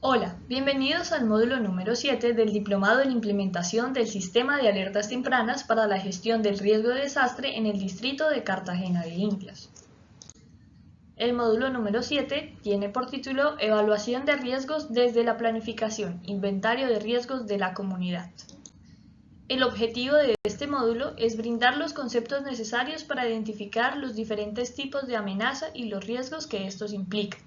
Hola, bienvenidos al módulo número 7 del Diplomado en Implementación del Sistema de Alertas Tempranas para la Gestión del Riesgo de Desastre en el Distrito de Cartagena de Indias. El módulo número 7 tiene por título Evaluación de riesgos desde la planificación, inventario de riesgos de la comunidad. El objetivo de este módulo es brindar los conceptos necesarios para identificar los diferentes tipos de amenaza y los riesgos que estos implican.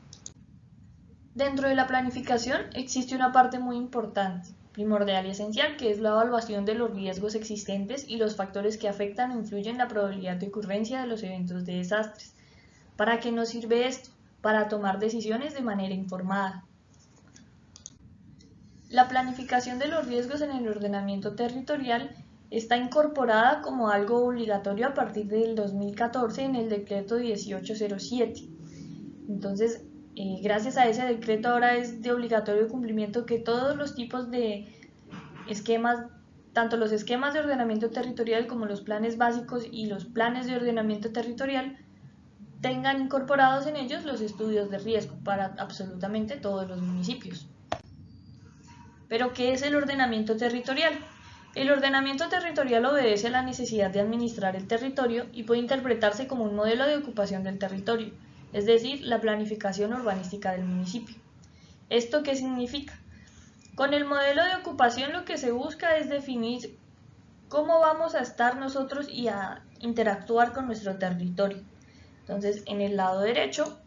Dentro de la planificación existe una parte muy importante, primordial y esencial, que es la evaluación de los riesgos existentes y los factores que afectan o influyen en la probabilidad de ocurrencia de los eventos de desastres. ¿Para qué nos sirve esto? Para tomar decisiones de manera informada. La planificación de los riesgos en el ordenamiento territorial está incorporada como algo obligatorio a partir del 2014 en el decreto 1807. Entonces, gracias a ese decreto ahora es de obligatorio cumplimiento que todos los tipos de esquemas, tanto los esquemas de ordenamiento territorial como los planes básicos y los planes de ordenamiento territorial, tengan incorporados en ellos los estudios de riesgo para absolutamente todos los municipios. Pero, ¿qué es el ordenamiento territorial? El ordenamiento territorial obedece a la necesidad de administrar el territorio y puede interpretarse como un modelo de ocupación del territorio, es decir, la planificación urbanística del municipio. ¿Esto qué significa? Con el modelo de ocupación lo que se busca es definir cómo vamos a estar nosotros y a interactuar con nuestro territorio. Entonces, en el lado derecho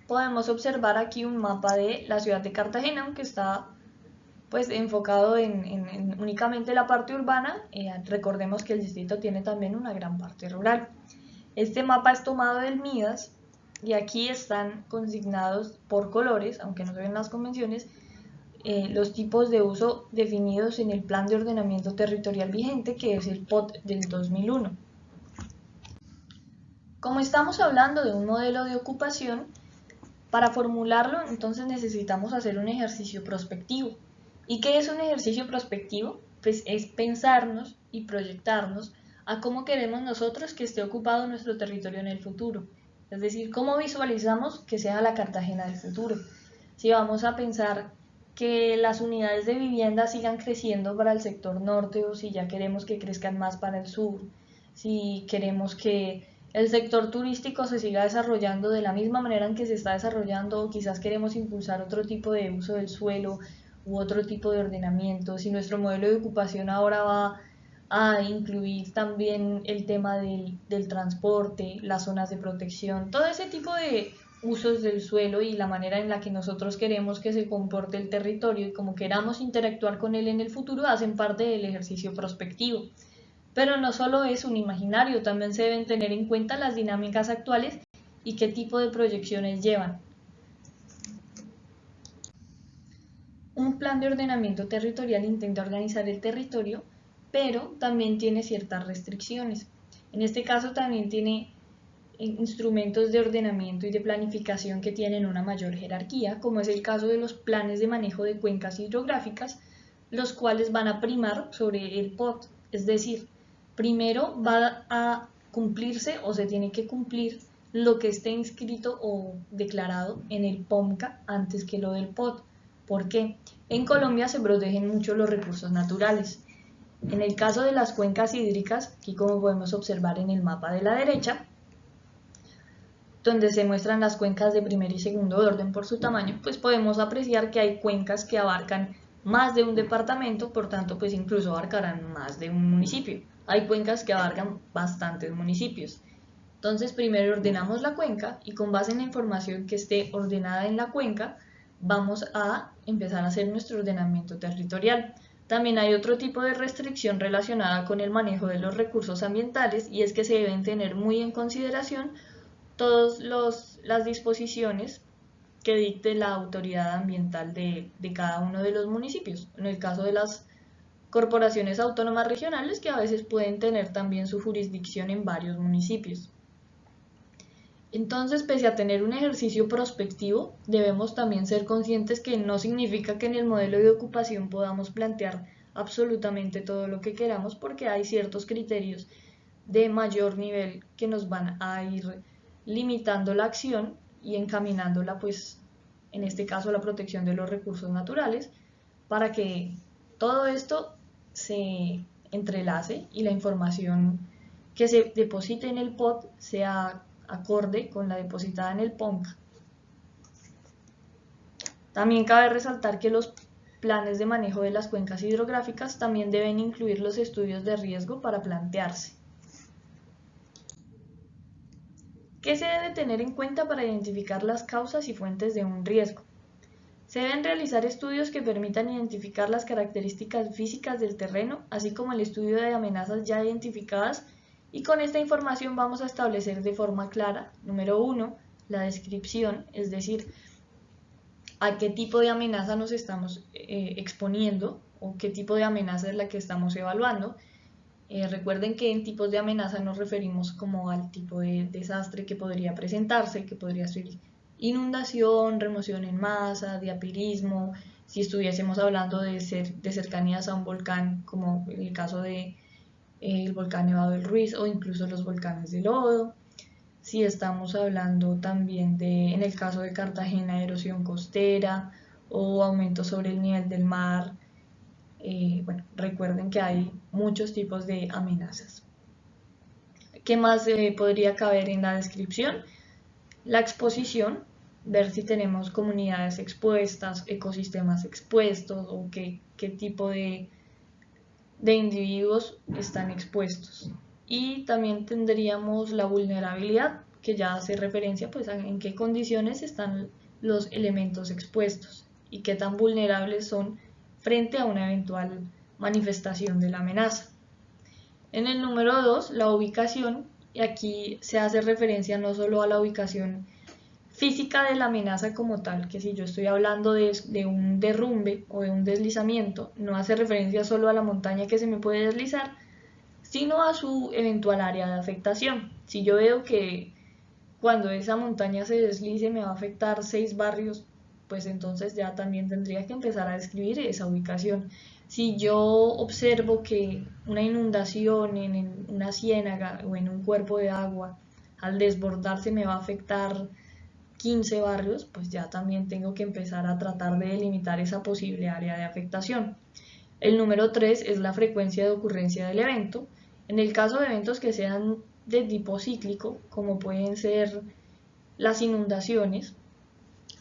podemos observar aquí un mapa de la ciudad de Cartagena, aunque está pues enfocado en únicamente la parte urbana. Recordemos que el distrito tiene también una gran parte rural. Este mapa es tomado del MIDAS y aquí están consignados por colores, aunque no se ven las convenciones, los tipos de uso definidos en el Plan de Ordenamiento Territorial vigente, que es el POT del 2001. Como estamos hablando de un modelo de ocupación, para formularlo entonces necesitamos hacer un ejercicio prospectivo. ¿Y qué es un ejercicio prospectivo? Pues es pensarnos y proyectarnos a cómo queremos nosotros que esté ocupado nuestro territorio en el futuro. Es decir, cómo visualizamos que sea la Cartagena del futuro. Si vamos a pensar que las unidades de vivienda sigan creciendo para el sector norte o si ya queremos que crezcan más para el sur, si queremos que el sector turístico se siga desarrollando de la misma manera en que se está desarrollando o quizás queremos impulsar otro tipo de uso del suelo u otro tipo de ordenamiento, si nuestro modelo de ocupación ahora va a incluir también el tema del transporte, las zonas de protección, todo ese tipo de usos del suelo y la manera en la que nosotros queremos que se comporte el territorio y cómo queramos interactuar con él en el futuro hacen parte del ejercicio prospectivo. Pero no solo es un imaginario, también se deben tener en cuenta las dinámicas actuales y qué tipo de proyecciones llevan. Un plan de ordenamiento territorial intenta organizar el territorio, pero también tiene ciertas restricciones. En este caso también tiene instrumentos de ordenamiento y de planificación que tienen una mayor jerarquía, como es el caso de los planes de manejo de cuencas hidrográficas, los cuales van a primar sobre el POT, es decir, primero va a cumplirse o se tiene que cumplir lo que esté inscrito o declarado en el POMCA antes que lo del POT. ¿Por qué? En Colombia se protegen mucho los recursos naturales. En el caso de las cuencas hídricas, aquí como podemos observar en el mapa de la derecha, donde se muestran las cuencas de primer y segundo orden por su tamaño, pues podemos apreciar que hay cuencas que abarcan más de un departamento, por tanto, pues incluso abarcarán más de un municipio. Hay cuencas que abarcan bastantes municipios. Entonces, primero ordenamos la cuenca y con base en la información que esté ordenada en la cuenca, vamos a empezar a hacer nuestro ordenamiento territorial. También hay otro tipo de restricción relacionada con el manejo de los recursos ambientales y es que se deben tener muy en consideración todas las disposiciones que dicte la autoridad ambiental de cada uno de los municipios. En el caso de las corporaciones autónomas regionales, que a veces pueden tener también su jurisdicción en varios municipios. Entonces, pese a tener un ejercicio prospectivo, debemos también ser conscientes que no significa que en el modelo de ocupación podamos plantear absolutamente todo lo que queramos, porque hay ciertos criterios de mayor nivel que nos van a ir limitando la acción y encaminándola pues en este caso la protección de los recursos naturales, para que todo esto se entrelace y la información que se deposite en el POT sea acorde con la depositada en el PONCA. También cabe resaltar que los planes de manejo de las cuencas hidrográficas también deben incluir los estudios de riesgo para plantearse. ¿Qué se debe tener en cuenta para identificar las causas y fuentes de un riesgo? Se deben realizar estudios que permitan identificar las características físicas del terreno, así como el estudio de amenazas ya identificadas, y con esta información vamos a establecer de forma clara, número 1, la descripción, es decir, a qué tipo de amenaza nos estamos exponiendo o qué tipo de amenaza es la que estamos evaluando. Recuerden que en tipos de amenaza nos referimos como al tipo de desastre que podría presentarse, que podría ser inundación, remoción en masa, diapirismo, si estuviésemos hablando de cercanías a un volcán, como en el caso de el volcán Nevado del Ruiz o incluso los volcanes de lodo. Si estamos hablando también de, en el caso de Cartagena, erosión costera o aumento sobre el nivel del mar. Bueno, recuerden que hay muchos tipos de amenazas. ¿Qué más podría caber en la descripción? La exposición, ver si tenemos comunidades expuestas, ecosistemas expuestos o qué tipo de individuos están expuestos. Y también tendríamos la vulnerabilidad, que ya hace referencia pues a en qué condiciones están los elementos expuestos y qué tan vulnerables son frente a una eventual manifestación de la amenaza. En el número 2, la ubicación, y aquí se hace referencia no solo a la ubicación física de la amenaza como tal, que si yo estoy hablando de un derrumbe o de un deslizamiento, no hace referencia solo a la montaña que se me puede deslizar, sino a su eventual área de afectación. Si yo veo que cuando esa montaña se deslice me va a afectar 6 barrios, pues entonces ya también tendría que empezar a describir esa ubicación. Si yo observo que una inundación en una ciénaga o en un cuerpo de agua al desbordarse me va a afectar 15 barrios, pues ya también tengo que empezar a tratar de delimitar esa posible área de afectación. El número 3 es la frecuencia de ocurrencia del evento. En el caso de eventos que sean de tipo cíclico, como pueden ser las inundaciones,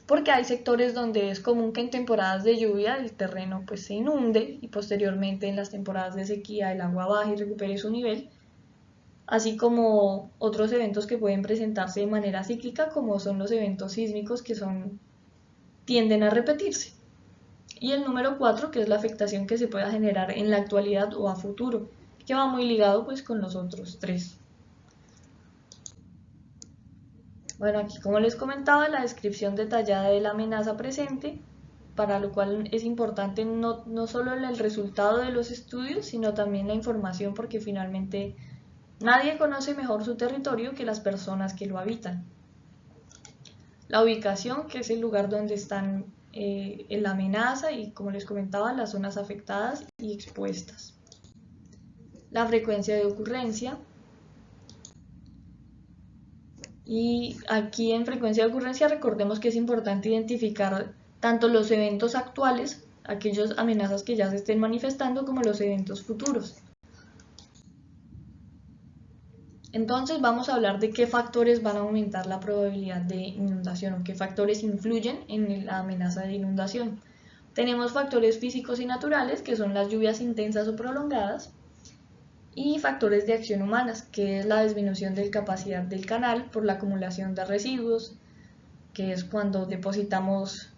porque hay sectores donde es común que en temporadas de lluvia el terreno pues se inunde y posteriormente en las temporadas de sequía el agua baja y recupere su nivel, así como otros eventos que pueden presentarse de manera cíclica, como son los eventos sísmicos que tienden a repetirse. Y el número 4, que es la afectación que se pueda generar en la actualidad o a futuro, que va muy ligado pues con los otros 3. Bueno, aquí como les comentaba, la descripción detallada de la amenaza presente, para lo cual es importante no solo el resultado de los estudios, sino también la información, porque finalmente nadie conoce mejor su territorio que las personas que lo habitan. La ubicación, que es el lugar donde están en la amenaza y, como les comentaba, las zonas afectadas y expuestas. La frecuencia de ocurrencia. Y aquí en frecuencia de ocurrencia recordemos que es importante identificar tanto los eventos actuales, aquellas amenazas que ya se estén manifestando, como los eventos futuros. Entonces vamos a hablar de qué factores van a aumentar la probabilidad de inundación o qué factores influyen en la amenaza de inundación. Tenemos factores físicos y naturales, que son las lluvias intensas o prolongadas, y factores de acción humanas, que es la disminución de capacidad del canal por la acumulación de residuos, que es cuando depositamos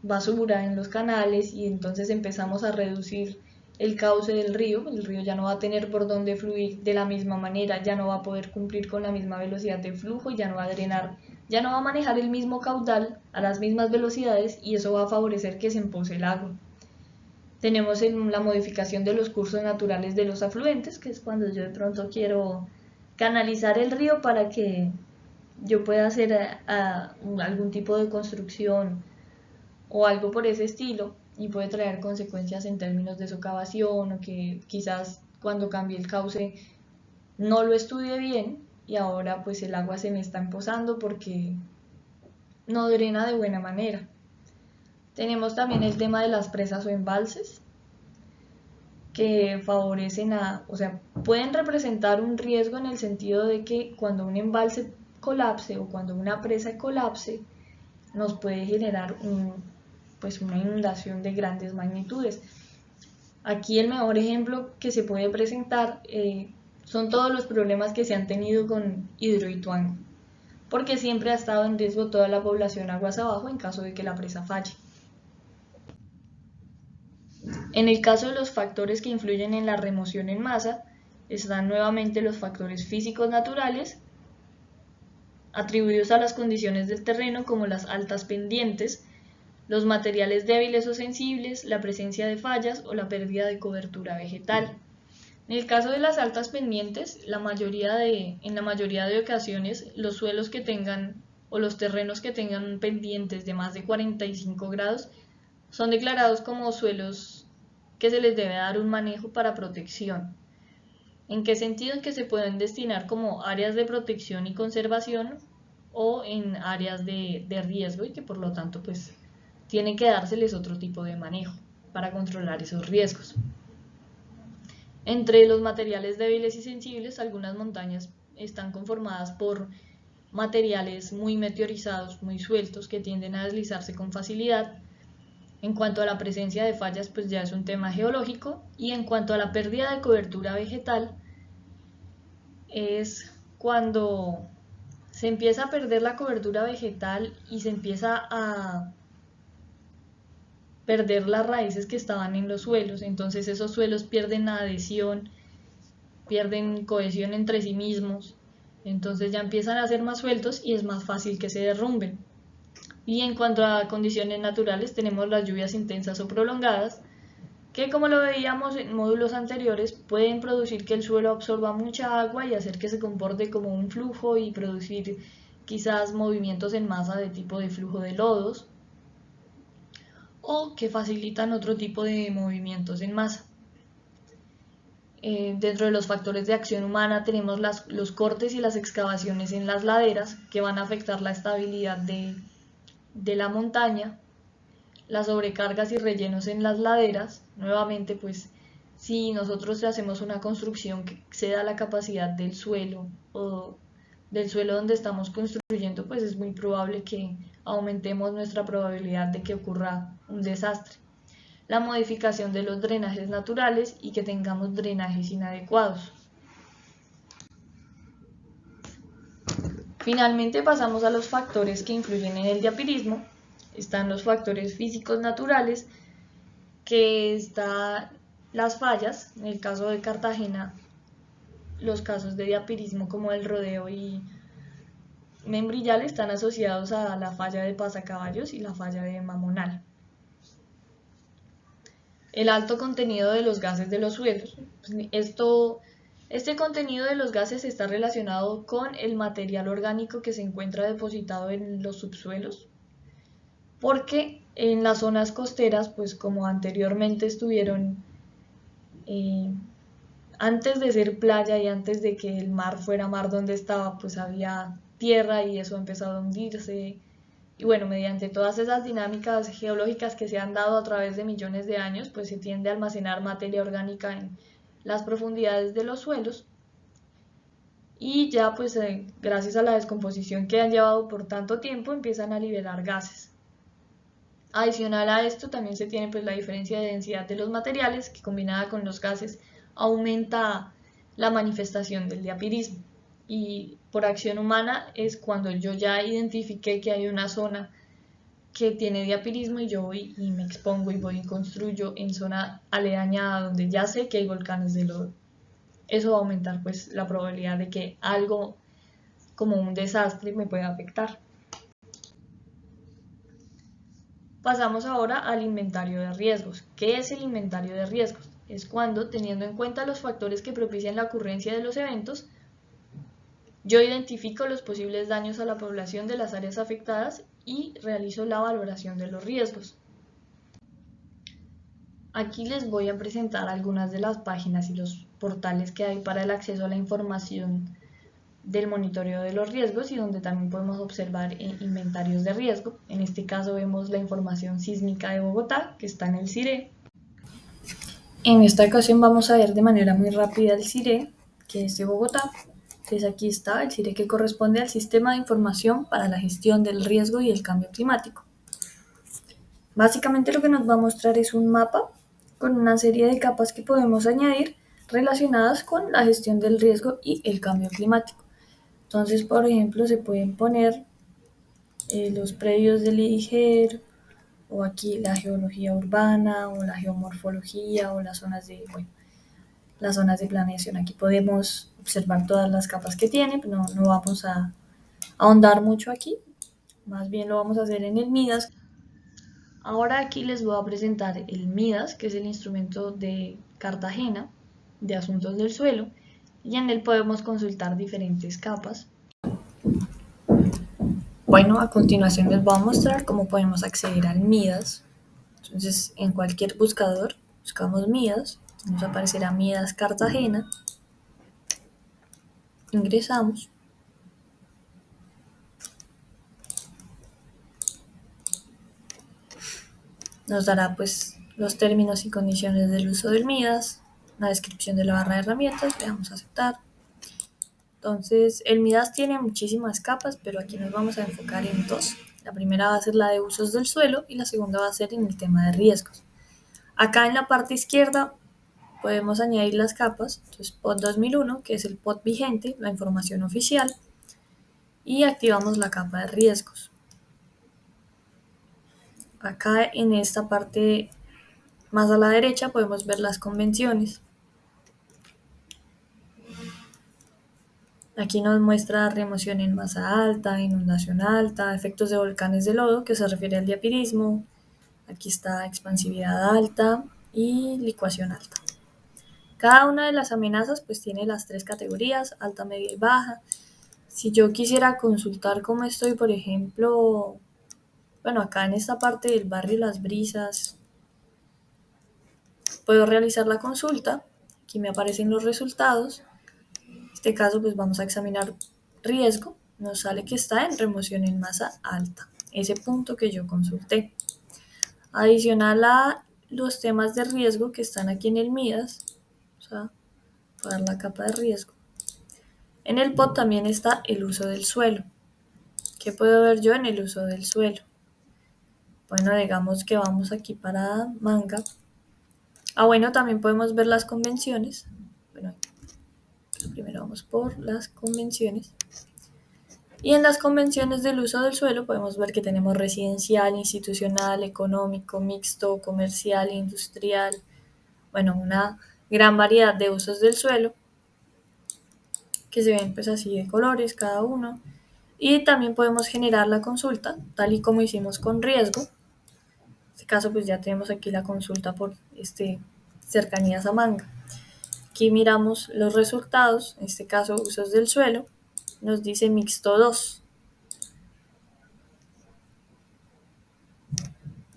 basura en los canales y entonces empezamos a reducir el cauce del río. El río ya no va a tener por dónde fluir de la misma manera, ya no va a poder cumplir con la misma velocidad de flujo, ya no va a drenar, ya no va a manejar el mismo caudal a las mismas velocidades y eso va a favorecer que se empose el agua. Tenemos la modificación de los cursos naturales de los afluentes, que es cuando yo de pronto quiero canalizar el río para que yo pueda hacer algún tipo de construcción o algo por ese estilo, y puede traer consecuencias en términos de socavación o que quizás cuando cambie el cauce no lo estudie bien y ahora pues el agua se me está empozando porque no drena de buena manera. Tenemos también el tema de las presas o embalses, que favorecen o sea, pueden representar un riesgo en el sentido de que cuando un embalse colapse o cuando una presa colapse, nos puede generar pues una inundación de grandes magnitudes. Aquí el mejor ejemplo que se puede presentar son todos los problemas que se han tenido con Hidroituango, porque siempre ha estado en riesgo toda la población aguas abajo en caso de que la presa falle. En el caso de los factores que influyen en la remoción en masa, están nuevamente los factores físicos naturales, atribuidos a las condiciones del terreno como las altas pendientes, los materiales débiles o sensibles, la presencia de fallas o la pérdida de cobertura vegetal. En el caso de las altas pendientes, en la mayoría de ocasiones, los suelos que tengan o los terrenos que tengan pendientes de más de 45 grados son declarados como suelos que se les debe dar un manejo para protección. ¿En qué sentido? En que se pueden destinar como áreas de protección y conservación o en áreas de riesgo y que por lo tanto pues tiene que dárseles otro tipo de manejo para controlar esos riesgos. Entre los materiales débiles y sensibles, algunas montañas están conformadas por materiales muy meteorizados, muy sueltos, que tienden a deslizarse con facilidad. En cuanto a la presencia de fallas, pues ya es un tema geológico, y en cuanto a la pérdida de cobertura vegetal, es cuando se empieza a perder la cobertura vegetal y se empieza a perder las raíces que estaban en los suelos, entonces esos suelos pierden adhesión, pierden cohesión entre sí mismos, entonces ya empiezan a ser más sueltos y es más fácil que se derrumben. Y en cuanto a condiciones naturales, tenemos las lluvias intensas o prolongadas, que como lo veíamos en módulos anteriores, pueden producir que el suelo absorba mucha agua y hacer que se comporte como un flujo y producir quizás movimientos en masa de tipo de flujo de lodos, o que facilitan otro tipo de movimientos en masa. Dentro de los factores de acción humana tenemos los cortes y las excavaciones en las laderas, que van a afectar la estabilidad de la montaña, las sobrecargas y rellenos en las laderas. Nuevamente, pues si nosotros hacemos una construcción que exceda la capacidad del suelo o del suelo donde estamos construyendo, pues es muy probable que aumentemos nuestra probabilidad de que ocurra un desastre. La modificación de los drenajes naturales y que tengamos drenajes inadecuados. Finalmente pasamos a los factores que influyen en el diapirismo. Están los factores físicos naturales, que están las fallas. En el caso de Cartagena, los casos de diapirismo como el Rodeo y Membrillal están asociados a la falla de Pasacaballos y la falla de Mamonal. El alto contenido de los gases de los suelos. Este contenido de los gases está relacionado con el material orgánico que se encuentra depositado en los subsuelos, porque en las zonas costeras, pues como anteriormente estuvieron, antes de ser playa y antes de que el mar fuera mar donde estaba, pues había tierra y eso ha empezado a hundirse. Y bueno, mediante todas esas dinámicas geológicas que se han dado a través de millones de años, pues se tiende a almacenar materia orgánica en las profundidades de los suelos, y ya pues gracias a la descomposición que han llevado por tanto tiempo empiezan a liberar gases. Adicional a esto también se tiene pues la diferencia de densidad de los materiales, que combinada con los gases aumenta la manifestación del diapirismo. Y por acción humana es cuando yo ya identifiqué que hay una zona que tiene diapirismo y yo voy y me expongo y voy y construyo en zona aledaña donde ya sé que hay volcanes de lodo. Eso va a aumentar pues la probabilidad de que algo como un desastre me pueda afectar. Pasamos ahora al inventario de riesgos. ¿Qué es el inventario de riesgos? Es cuando, teniendo en cuenta los factores que propician la ocurrencia de los eventos, yo identifico los posibles daños a la población de las áreas afectadas y realizo la valoración de los riesgos. Aquí les voy a presentar algunas de las páginas y los portales que hay para el acceso a la información del monitoreo de los riesgos y donde también podemos observar inventarios de riesgo. En este caso vemos la información sísmica de Bogotá, que está en el CIRE. En esta ocasión vamos a ver de manera muy rápida el CIRE, que es de Bogotá. Entonces aquí está el CIRE, que corresponde al Sistema de Información para la Gestión del Riesgo y el Cambio Climático. Básicamente lo que nos va a mostrar es un mapa con una serie de capas que podemos añadir relacionadas con la gestión del riesgo y el cambio climático. Entonces, por ejemplo, se pueden poner los predios del IGER, o aquí la geología urbana, o la geomorfología, o las zonas de planeación. Aquí podemos observar todas las capas que tiene, no vamos a ahondar mucho aquí, más bien lo vamos a hacer en el MIDAS. Ahora aquí les voy a presentar el MIDAS, que es el instrumento de Cartagena de asuntos del suelo, y en él podemos consultar diferentes capas. Bueno, a continuación les voy a mostrar cómo podemos acceder al MIDAS. Entonces, en cualquier buscador buscamos MIDAS, nos aparecerá MIDAS Cartagena, ingresamos. Nos dará pues los términos y condiciones del uso del MIDAS, la descripción de la barra de herramientas, le damos a aceptar. Entonces, el MIDAS tiene muchísimas capas, pero aquí nos vamos a enfocar en dos. La primera va a ser la de usos del suelo y la segunda va a ser en el tema de riesgos. Acá en la parte izquierda podemos añadir las capas, entonces POT 2001, que es el POT vigente, la información oficial, y activamos la capa de riesgos. Acá en esta parte más a la derecha podemos ver las convenciones. Aquí nos muestra remoción en masa alta, inundación alta, efectos de volcanes de lodo, que se refiere al diapirismo. Aquí está expansividad alta y licuación alta. Cada una de las amenazas pues tiene las tres categorías, alta, media y baja. Si yo quisiera consultar cómo estoy, por ejemplo, bueno, acá en esta parte del barrio Las Brisas, puedo realizar la consulta. Aquí me aparecen los resultados. En este caso pues vamos a examinar riesgo. Nos sale que está en remoción en masa alta, ese punto que yo consulté. Adicional a los temas de riesgo que están aquí en el MIDAS, vamos a pagar la capa de riesgo. En el POT también está el uso del suelo. ¿Qué puedo ver yo en el uso del suelo? Bueno, digamos que vamos aquí para manga. Bueno, también podemos ver las convenciones. Bueno, primero vamos por las convenciones. Y en las convenciones del uso del suelo podemos ver que tenemos residencial, institucional, económico, mixto, comercial, industrial. Bueno, una gran variedad de usos del suelo que se ven pues así de colores cada uno. Y también podemos generar la consulta, tal y como hicimos con riesgo. En este caso pues ya tenemos aquí la consulta por cercanías a manga. Aquí miramos los resultados, en este caso usos del suelo, nos dice mixto 2.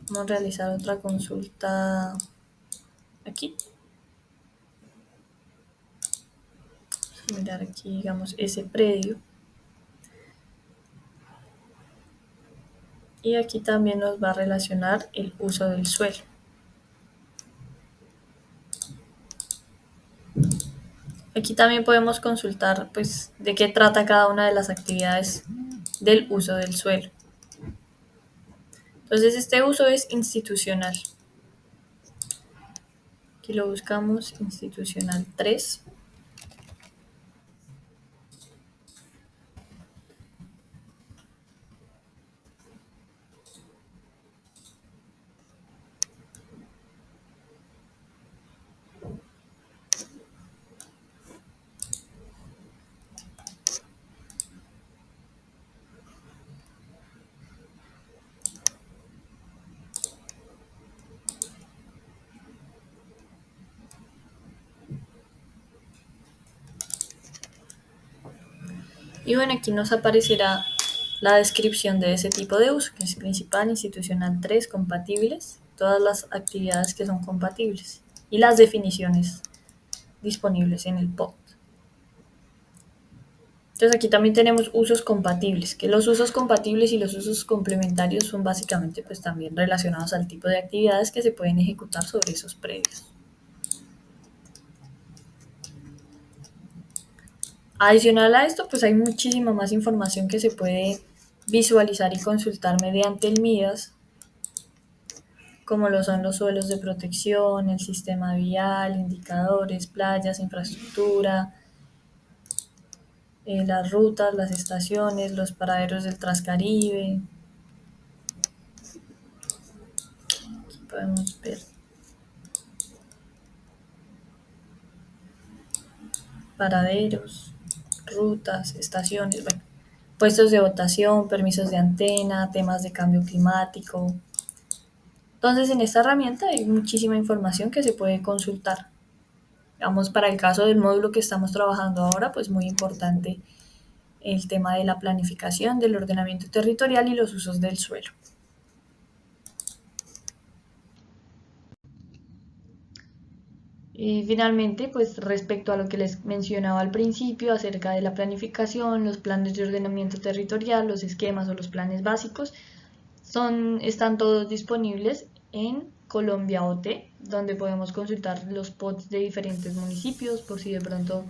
Vamos a realizar otra consulta aquí. Vamos a mirar aquí, digamos, ese predio. Y aquí también nos va a relacionar el uso del suelo. Aquí también podemos consultar pues, de qué trata cada una de las actividades del uso del suelo. Entonces este uso es institucional. Aquí lo buscamos, institucional 3. Y bueno, aquí nos aparecerá la descripción de ese tipo de uso, que es principal, institucional 3, compatibles, todas las actividades que son compatibles y las definiciones disponibles en el POT. Entonces aquí también tenemos usos compatibles, que los usos compatibles y los usos complementarios son básicamente pues también relacionados al tipo de actividades que se pueden ejecutar sobre esos predios. Adicional a esto, pues hay muchísima más información que se puede visualizar y consultar mediante el MIDAS, como lo son los suelos de protección, el sistema vial, indicadores, playas, infraestructura, las rutas, las estaciones, los paraderos del Transcaribe. Aquí podemos ver paraderos, rutas, estaciones, bueno, puestos de votación, permisos de antena, temas de cambio climático. Entonces, en esta herramienta hay muchísima información que se puede consultar. Digamos, para el caso del módulo que estamos trabajando ahora, pues muy importante el tema de la planificación, del ordenamiento territorial y los usos del suelo. Y finalmente, pues respecto a lo que les mencionaba al principio acerca de la planificación, los planes de ordenamiento territorial, los esquemas o los planes básicos, están todos disponibles en Colombia OT, donde podemos consultar los POTs de diferentes municipios, por si de pronto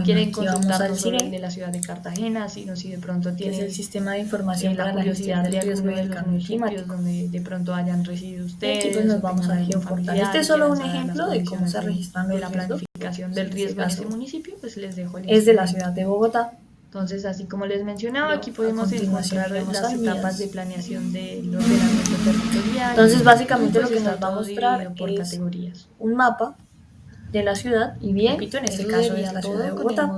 quieren consultar no solo el de la ciudad de Cartagena, sino si de pronto tienen el sistema de información la curiosidad de alguno de los municipios donde de pronto hayan residido ustedes. Aquí pues nos vamos al geoportal. Este es solo un ejemplo de cómo se registran los la planificación del riesgo en ese municipio, pues les dejo el es de la ciudad de Bogotá. Entonces, así como les mencionaba, aquí podemos encontrar las etapas de planeación del ordenamiento territorial. Entonces, básicamente lo que nos va a mostrar por es categorías. un mapa de la ciudad, y bien, repito, en este caso es la ciudad de Bogotá,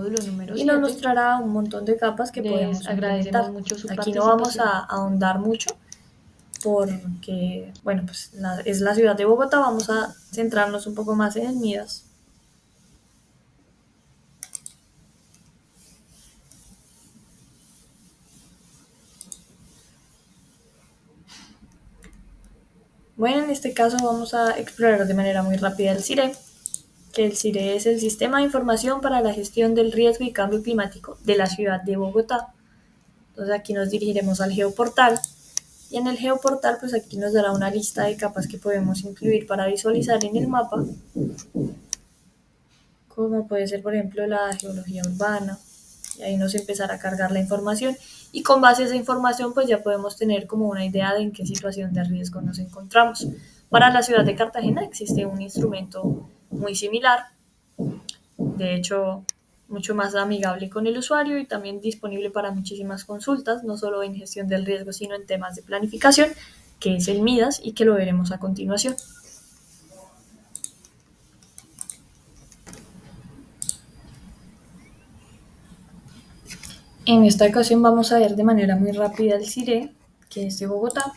y nos mostrará un montón de capas que podemos implementar. Aquí no vamos a ahondar mucho porque, bueno, pues es la ciudad de Bogotá, vamos a centrarnos un poco más en el MIDAS. Bueno, en este caso vamos a explorar de manera muy rápida el CIRE, que el CIRE es el Sistema de Información para la Gestión del Riesgo y Cambio Climático de la ciudad de Bogotá. Entonces aquí nos dirigiremos al geoportal y en el geoportal pues aquí nos dará una lista de capas que podemos incluir para visualizar en el mapa, como puede ser por ejemplo la geología urbana, y ahí nos empezará a cargar la información y con base a esa información pues ya podemos tener como una idea de en qué situación de riesgo nos encontramos. Para la ciudad de Cartagena existe un instrumento muy similar, de hecho mucho más amigable con el usuario y también disponible para muchísimas consultas, no solo en gestión del riesgo, sino en temas de planificación, que es el MIDAS y que lo veremos a continuación. En esta ocasión vamos a ver de manera muy rápida el CIRE, que es de Bogotá.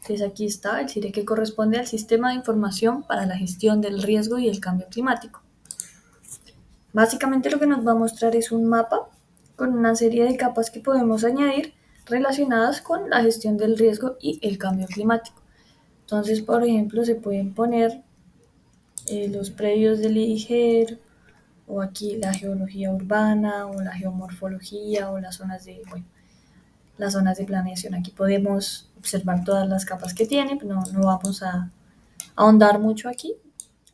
Entonces aquí está el CIRE que corresponde al Sistema de Información para la Gestión del Riesgo y el Cambio Climático. Básicamente lo que nos va a mostrar es un mapa con una serie de capas que podemos añadir relacionadas con la gestión del riesgo y el cambio climático. Entonces, por ejemplo, se pueden poner los predios del IGER, o aquí la geología urbana, o la geomorfología, o las zonas de planeación. Aquí podemos observar todas las capas que tiene, no vamos a ahondar mucho aquí.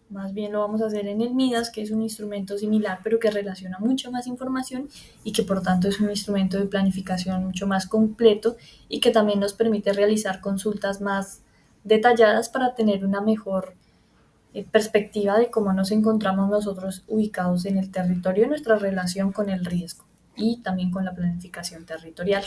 Más bien lo vamos a hacer en el MIDAS, que es un instrumento similar, pero que relaciona mucha más información y que por tanto es un instrumento de planificación mucho más completo y que también nos permite realizar consultas más detalladas para tener una mejor perspectiva de cómo nos encontramos nosotros ubicados en el territorio y nuestra relación con el riesgo y también con la planificación territorial.